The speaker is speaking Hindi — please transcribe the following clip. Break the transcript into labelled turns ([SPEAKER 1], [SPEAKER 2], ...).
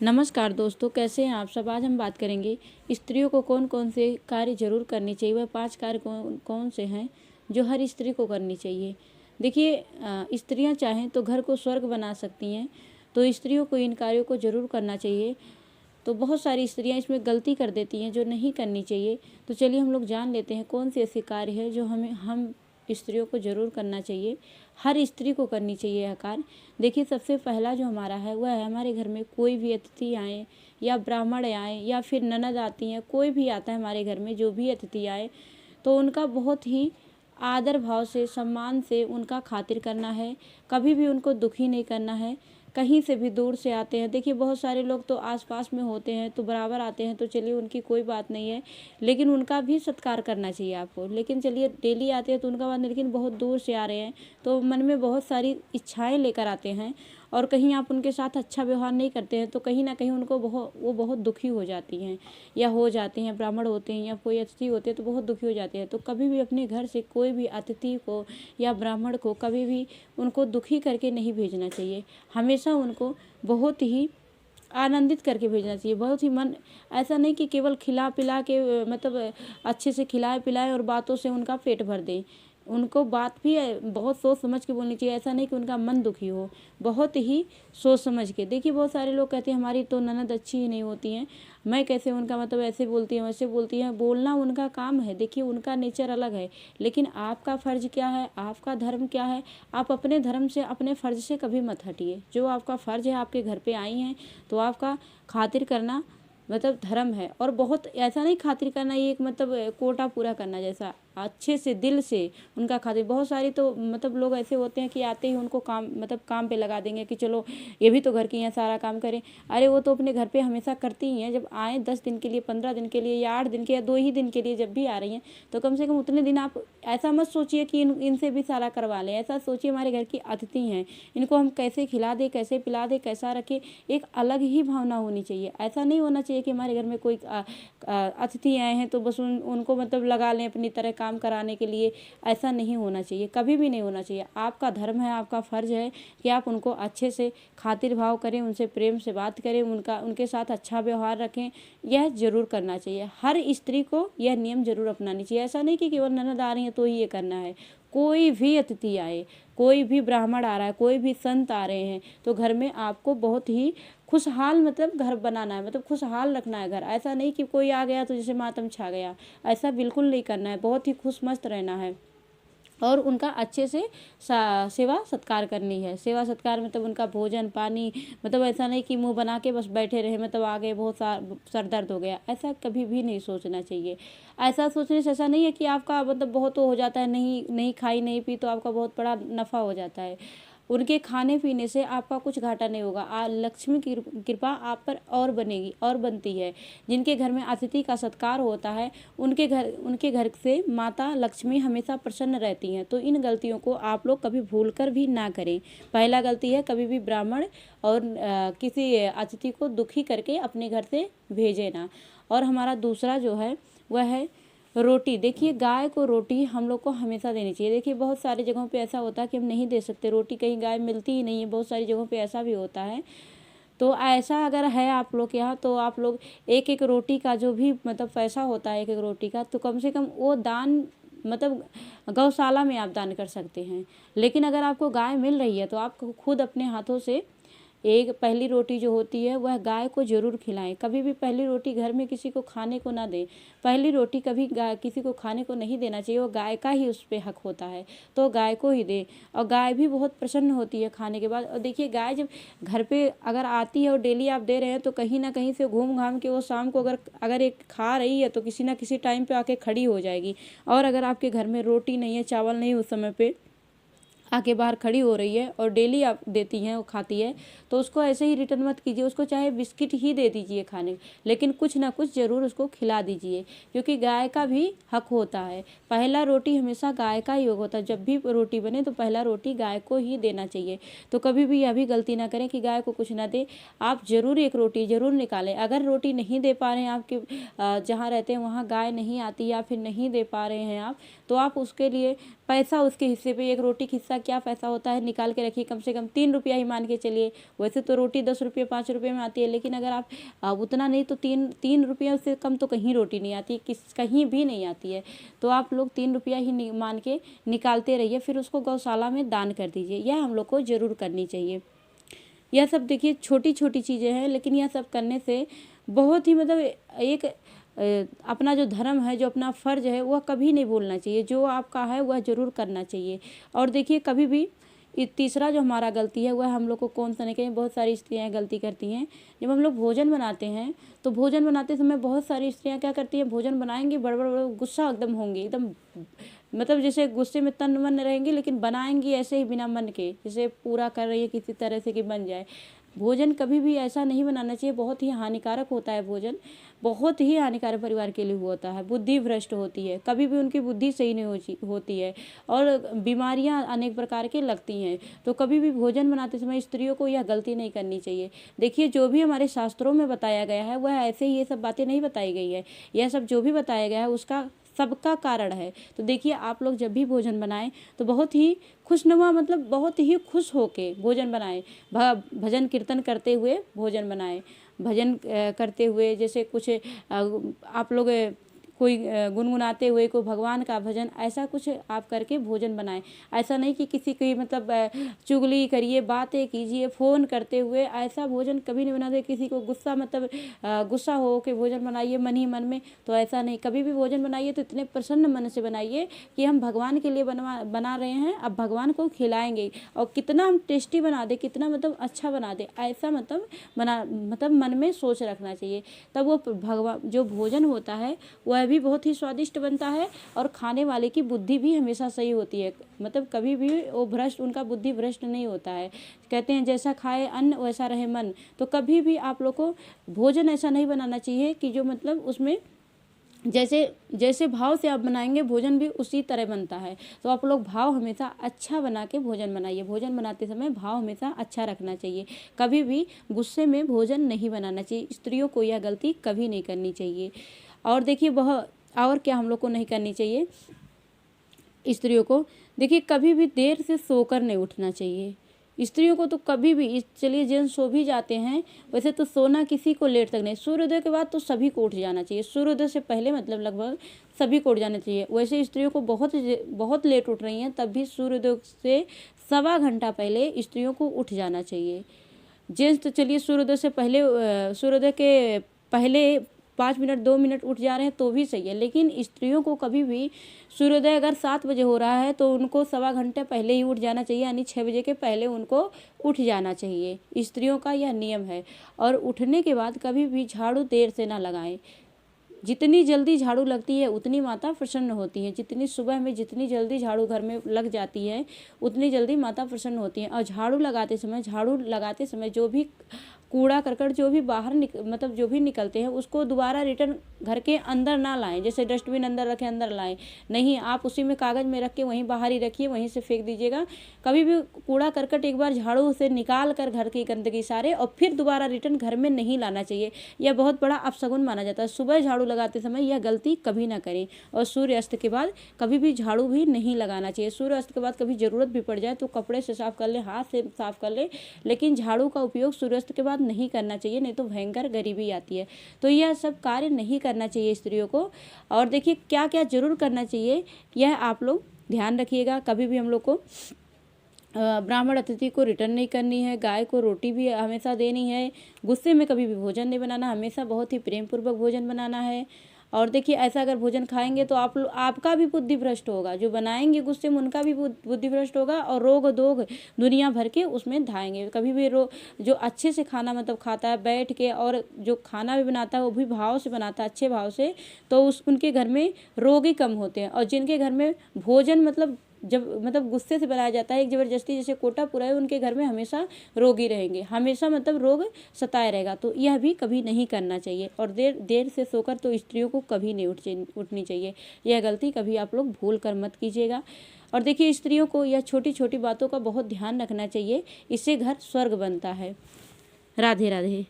[SPEAKER 1] नमस्कार दोस्तों, कैसे हैं आप सब। आज हम बात करेंगे स्त्रियों को कौन कौन से कार्य जरूर करनी चाहिए। वह 5 कार्य कौन कौन से हैं जो हर स्त्री को करनी चाहिए। देखिए, स्त्रियां चाहें तो घर को स्वर्ग बना सकती हैं, तो स्त्रियों को इन कार्यों को जरूर करना चाहिए। तो बहुत सारी स्त्रियां इसमें गलती कर देती हैं जो नहीं करनी चाहिए। तो चलिए हम लोग जान लेते हैं कौन से ऐसे कार्य है जो हम स्त्रियों को जरूर करना चाहिए, हर स्त्री को करनी चाहिए यह कार्य। देखिए, सबसे पहला जो हमारा है वह है, हमारे घर में कोई भी अतिथि आए या ब्राह्मण आए या फिर ननद आती हैं, कोई भी आता है हमारे घर में, जो भी अतिथि आए तो उनका बहुत ही आदर भाव से, सम्मान से उनका खातिर करना है। कभी भी उनको दुखी नहीं करना है। कहीं से भी दूर से आते हैं, देखिए बहुत सारे लोग तो आसपास में होते हैं तो बराबर आते हैं, तो चलिए उनकी कोई बात नहीं है, लेकिन उनका भी सत्कार करना चाहिए आपको। लेकिन चलिए डेली आते हैं तो उनका बात नहीं, लेकिन बहुत दूर से आ रहे हैं तो मन में बहुत सारी इच्छाएं लेकर आते हैं और कहीं आप उनके साथ अच्छा व्यवहार नहीं करते हैं तो कहीं ना कहीं उनको वो बहुत दुखी हो जाती हैं या हो जाते हैं। ब्राह्मण होते हैं या कोई अतिथि होते हैं तो बहुत दुखी हो जाते हैं। तो कभी भी अपने घर से कोई भी अतिथि को या ब्राह्मण को कभी भी उनको दुखी करके नहीं भेजना चाहिए। हमेशा उनको बहुत ही आनंदित करके भेजना चाहिए। बहुत ही मन, ऐसा नहीं कि केवल खिला पिला के मतलब अच्छे से खिलाए पिलाए और बातों से उनका पेट भर दें। उनको बात भी बहुत सोच समझ के बोलनी चाहिए। ऐसा नहीं कि उनका मन दुखी हो, बहुत ही सोच समझ के। देखिए बहुत सारे लोग कहते हैं हमारी तो ननद अच्छी ही नहीं होती हैं, मैं कैसे उनका मतलब ऐसे बोलती हैं वैसे बोलती हैं। बोलना उनका काम है, देखिए उनका नेचर अलग है, लेकिन आपका फ़र्ज क्या है, आपका धर्म क्या है। आप अपने धर्म से, अपने फ़र्ज से कभी मत हटिए। जो आपका फ़र्ज है, आपके घर पे आई हैं तो आपका खातिर करना मतलब धर्म है। और बहुत ऐसा नहीं खातिर करना ये एक मतलब कोटा पूरा करना, जैसा अच्छे से दिल से उनका खातिर। बहुत सारी तो मतलब लोग ऐसे होते हैं कि आते ही उनको काम मतलब काम पे लगा देंगे कि चलो ये भी तो घर की हैं, सारा काम करें। अरे वो तो अपने घर पे हमेशा करती ही हैं। जब आए 10 दिन के लिए, 15 दिन के लिए या 8 दिन के या 2 ही दिन के लिए जब भी आ रही हैं तो कम से कम उतने दिन आप ऐसा मत सोचिए कि इनसे भी सारा करवा लें। ऐसा सोचिए हमारे घर की अतिथि हैं, इनको हम कैसे खिला दें, कैसे पिला दें, कैसा रखें। एक अलग ही भावना होनी चाहिए। ऐसा नहीं होना चाहिए कि हमारे घर में कोई अतिथि आए हैं तो बस उनको मतलब लगा लें अपनी तरह काम कराने के लिए। ऐसा नहीं होना चाहिए, कभी भी नहीं होना चाहिए। आपका धर्म है, आपका फ़र्ज है कि आप उनको अच्छे से खातिर भाव करें, उनसे प्रेम से बात करें, उनके साथ अच्छा व्यवहार रखें। यह जरूर करना चाहिए। हर स्त्री को यह नियम जरूर अपनानी चाहिए। ऐसा नहीं कि केवल ननद आ रही है तो ही ये करना है। कोई भी अतिथि आए, कोई भी ब्राह्मण आ रहा है, कोई भी संत आ रहे हैं तो घर में आपको बहुत ही खुशहाल मतलब घर बनाना है, मतलब खुशहाल रखना है घर। ऐसा नहीं कि कोई आ गया तो जैसे मातम छा गया, ऐसा बिल्कुल नहीं करना है। बहुत ही खुश मस्त रहना है और उनका अच्छे से सेवा सत्कार करनी है। सेवा सत्कार मतलब उनका भोजन पानी, मतलब ऐसा नहीं कि मुंह बना के बस बैठे रहे, मतलब आ गए बहुत सर दर्द हो गया, ऐसा कभी भी नहीं सोचना चाहिए। ऐसा सोचने से ऐसा नहीं है कि आपका मतलब बहुत हो जाता है, नहीं नहीं खाई नहीं पी तो आपका बहुत बड़ा नफ़ा हो जाता है। उनके खाने पीने से आपका कुछ घाटा नहीं होगा। लक्ष्मी की कृपा आप पर और बनेगी और बनती है। जिनके घर में अतिथि का सत्कार होता है उनके घर से माता लक्ष्मी हमेशा प्रसन्न रहती हैं। तो इन गलतियों को आप लोग कभी भूल कर भी ना करें। पहला गलती है, कभी भी ब्राह्मण और किसी अतिथि को दुखी करके अपने घर से भेजे ना। और हमारा दूसरा जो है वह है रोटी। देखिए गाय को रोटी हम लोग को हमेशा देनी चाहिए। देखिए बहुत सारी जगहों पे ऐसा होता है कि हम नहीं दे सकते रोटी, कहीं गाय मिलती ही नहीं है, बहुत सारी जगहों पे ऐसा भी होता है। तो ऐसा अगर है आप लोग के यहाँ तो आप लोग एक एक रोटी का जो भी मतलब पैसा होता है एक एक रोटी का, तो कम से कम वो दान मतलब गौशाला में आप दान कर सकते हैं। लेकिन अगर आपको गाय मिल रही है तो आप खुद अपने हाथों से एक पहली रोटी जो होती है वह गाय को जरूर खिलाएं। कभी भी पहली रोटी घर में किसी को खाने को ना दें। पहली रोटी कभी गाय किसी को खाने को नहीं देना चाहिए, वो गाय का ही उस पर हक होता है, तो गाय को ही दें। और गाय भी बहुत प्रसन्न होती है खाने के बाद। और देखिए गाय जब घर पे अगर आती है और डेली आप दे रहे हैं तो कहीं ना कहीं से घूम घाम के वो शाम को अगर एक खा रही है तो किसी ना किसी टाइम पे आके खड़ी हो जाएगी। और अगर आपके घर में रोटी नहीं है, चावल नहीं, उस समय पे आके बाहर खड़ी हो रही है और डेली आप देती हैं, वो खाती है, तो उसको ऐसे ही रिटर्न मत कीजिए। उसको चाहे बिस्किट ही दे दीजिए खाने, लेकिन कुछ ना कुछ ज़रूर उसको खिला दीजिए, क्योंकि गाय का भी हक होता है। पहला रोटी हमेशा गाय का ही होता है। जब भी रोटी बने तो पहला रोटी गाय को ही देना चाहिए। तो कभी भी यह भी गलती ना करें कि गाय को कुछ ना दे। आप ज़रूर एक रोटी ज़रूर निकालें। अगर रोटी नहीं दे पा रहे हैं, आपके जहाँ रहते हैं वहाँ गाय नहीं आती या फिर नहीं दे पा रहे हैं आप, तो आप उसके लिए पैसा उसके हिस्से पे, एक रोटी का हिस्सा क्या पैसा होता है निकाल के रखिए, कम से कम 3 रुपया ही मान के चलिए। वैसे तो रोटी 10 रुपये 5 रुपये में आती है, लेकिन अगर आप उतना नहीं तो 3 रुपया से कम तो कहीं रोटी नहीं आती, कहीं भी नहीं आती है। तो आप लोग 3 रुपया ही मान के निकालते रहिए, फिर उसको गौशाला में दान कर दीजिए। यह हम लोग को ज़रूर करनी चाहिए। यह सब देखिए छोटी छोटी चीज़ें हैं, लेकिन यह सब करने से बहुत ही मतलब एक अपना जो धर्म है, जो अपना फ़र्ज़ है, वह कभी नहीं भूलना चाहिए। जो आपका है वह ज़रूर करना चाहिए। और देखिए कभी भी तीसरा जो हमारा गलती है वह हम लोग को कौन सा नहीं कहें, बहुत सारी स्त्रियाँ गलती करती हैं। जब हम लोग भोजन बनाते हैं तो भोजन बनाते समय बहुत सारी स्त्रियाँ क्या करती हैं, भोजन बनाएंगी बड़बड़ गुस्सा एकदम होंगी, एकदम मतलब जैसे गुस्से में तन मन रहेंगी, लेकिन बनाएंगी ऐसे ही बिना मन के, जैसे पूरा कर रही है किसी तरह से कि बन जाए। भोजन कभी भी ऐसा नहीं बनाना चाहिए, बहुत ही हानिकारक होता है भोजन, बहुत ही हानिकारक परिवार के लिए होता है। बुद्धि भ्रष्ट होती है, कभी भी उनकी बुद्धि सही नहीं होती है, और बीमारियां अनेक प्रकार की लगती हैं। तो कभी भी भोजन बनाते समय स्त्रियों को यह गलती नहीं करनी चाहिए। देखिए जो भी हमारे शास्त्रों में बताया गया है वह ऐसे ही ये सब बातें नहीं बताई गई है। यह सब जो भी बताया गया है उसका सबका कारण है। तो देखिए आप लोग जब भी भोजन बनाएं तो बहुत ही खुशनुमा, मतलब बहुत ही खुश होके भोजन बनाएं। भजन कीर्तन करते हुए भोजन बनाएं। भजन करते हुए, जैसे कुछ आप लोग कोई गुनगुनाते हुए कोई भगवान का भजन, ऐसा कुछ आप करके भोजन बनाएं। ऐसा नहीं कि किसी की मतलब चुगली करिए, बातें कीजिए फ़ोन करते हुए, ऐसा भोजन कभी नहीं बनाते। किसी को गुस्सा मतलब गुस्सा हो के भोजन बनाइए मन ही मन में, तो ऐसा नहीं। कभी भी भोजन बनाइए तो इतने प्रसन्न मन से बनाइए कि हम भगवान के लिए बना रहे हैं, अब भगवान को खिलाएंगे, और कितना हम टेस्टी बना दे, कितना मतलब अच्छा बना दे, ऐसा मतलब मन में सोच रखना चाहिए। तब वो भगवान जो भोजन होता है वह भी बहुत ही स्वादिष्ट बनता है, और खाने वाले की बुद्धि भी हमेशा सही होती है। मतलब कभी भी वो भ्रष्ट, उनका बुद्धि भ्रष्ट नहीं होता है। कहते हैं जैसा खाए अन्न वैसा रहे मन। तो कभी भी आप लोग को भोजन ऐसा नहीं बनाना चाहिए कि जो मतलब उसमें जैसे भाव से आप बनाएंगे भोजन भी उसी तरह बनता है। तो आप लोग भाव हमेशा अच्छा बना के भोजन बनाइए। भोजन बनाते समय भाव हमेशा अच्छा रखना चाहिए। कभी भी गुस्से में भोजन नहीं बनाना चाहिए। स्त्रियों को यह गलती कभी नहीं करनी चाहिए। और देखिए और क्या हम लोग को नहीं करनी चाहिए स्त्रियों को, देखिए कभी भी देर से सोकर नहीं उठना चाहिए। स्त्रियों को तो कभी भी, चलिए जेंट्स सो भी जाते हैं, वैसे तो सोना किसी को लेट तक नहीं। सूर्योदय के बाद तो सभी को उठ जाना चाहिए। सूर्योदय से पहले मतलब लगभग सभी को उठ जाना चाहिए। वैसे स्त्रियों को बहुत लेट उठ रही हैं, तब भी सूर्योदय से 1.25 घंटा पहले स्त्रियों को उठ जाना चाहिए। जेंट्स तो चलिए सूर्योदय के पहले 5 मिनट 2 मिनट उठ जा रहे हैं तो भी सही है, लेकिन स्त्रियों को कभी भी सूर्योदय अगर 7 बजे हो रहा है तो उनको 1.25 घंटे पहले ही उठ जाना चाहिए, यानी 6 बजे के पहले उनको उठ जाना चाहिए। स्त्रियों का यह नियम है। और उठने के बाद कभी भी झाड़ू देर से ना लगाएं। जितनी जल्दी झाड़ू लगती है उतनी माता प्रसन्न होती है। जितनी सुबह में जितनी जल्दी झाड़ू घर में लग जाती है उतनी जल्दी माता प्रसन्न होती है। और झाड़ू लगाते समय जो भी कूड़ा करकट जो भी बाहर मतलब जो भी निकलते हैं उसको दोबारा रिटर्न घर के अंदर ना लाएं। जैसे डस्टबिन अंदर रखें अंदर लाएं नहीं, आप उसी में कागज़ में रख के वहीं बाहर ही रखिए, वहीं से फेंक दीजिएगा। कभी भी कूड़ा करकट एक बार झाड़ू से निकाल कर घर की गंदगी सारे और फिर दोबारा रिटर्न घर में नहीं लाना चाहिए। यह बहुत बड़ा अपशगुन माना जाता है। सुबह झाड़ू लगाते समय यह गलती कभी ना करें। और सूर्य अस्त के बाद कभी भी झाड़ू भी नहीं लगाना चाहिए। सूर्य अस्त के बाद कभी ज़रूरत भी पड़ जाए तो कपड़े से साफ कर लें, हाथ से साफ कर लें, लेकिन झाड़ू का उपयोग सूर्यास्त के बाद नहीं करना चाहिए, नहीं तो भयंकर गरीबी आती है। तो यह सब कार्य नहीं करना चाहिए स्त्रियों को। और देखिए क्या क्या जरूर करना चाहिए यह आप लोग ध्यान रखिएगा। कभी भी हम लोग को ब्राह्मण अतिथि को रिटर्न नहीं करनी है। गाय को रोटी भी हमेशा देनी है। गुस्से में कभी भी भोजन नहीं बनाना, हमेशा बहुत ही प्रेम पूर्वक भोजन बनाना है। और देखिए ऐसा अगर भोजन खाएंगे तो आपका भी बुद्धि भ्रष्ट होगा। जो बनाएंगे गुस्से में उनका भी बुद्धि भ्रष्ट होगा, और रोग दोग दुनिया भर के उसमें धाएंगे। कभी भी जो अच्छे से खाना मतलब खाता है बैठ के, और जो खाना भी बनाता है वो भी भाव से बनाता है, अच्छे भाव से, तो उनके घर में रोग ही कम होते हैं। और जिनके घर में भोजन मतलब गुस्से से बनाया जाता है, एक ज़बरदस्ती जैसे कोटा पूरा है, उनके घर में हमेशा रोगी रहेंगे, हमेशा मतलब रोग सताए रहेगा। तो यह भी कभी नहीं करना चाहिए। और देर से सोकर तो स्त्रियों को कभी नहीं उठनी चाहिए। यह गलती कभी आप लोग भूल कर मत कीजिएगा। और देखिए स्त्रियों को यह छोटी छोटी बातों का बहुत ध्यान रखना चाहिए, इससे घर स्वर्ग बनता है। राधे राधे।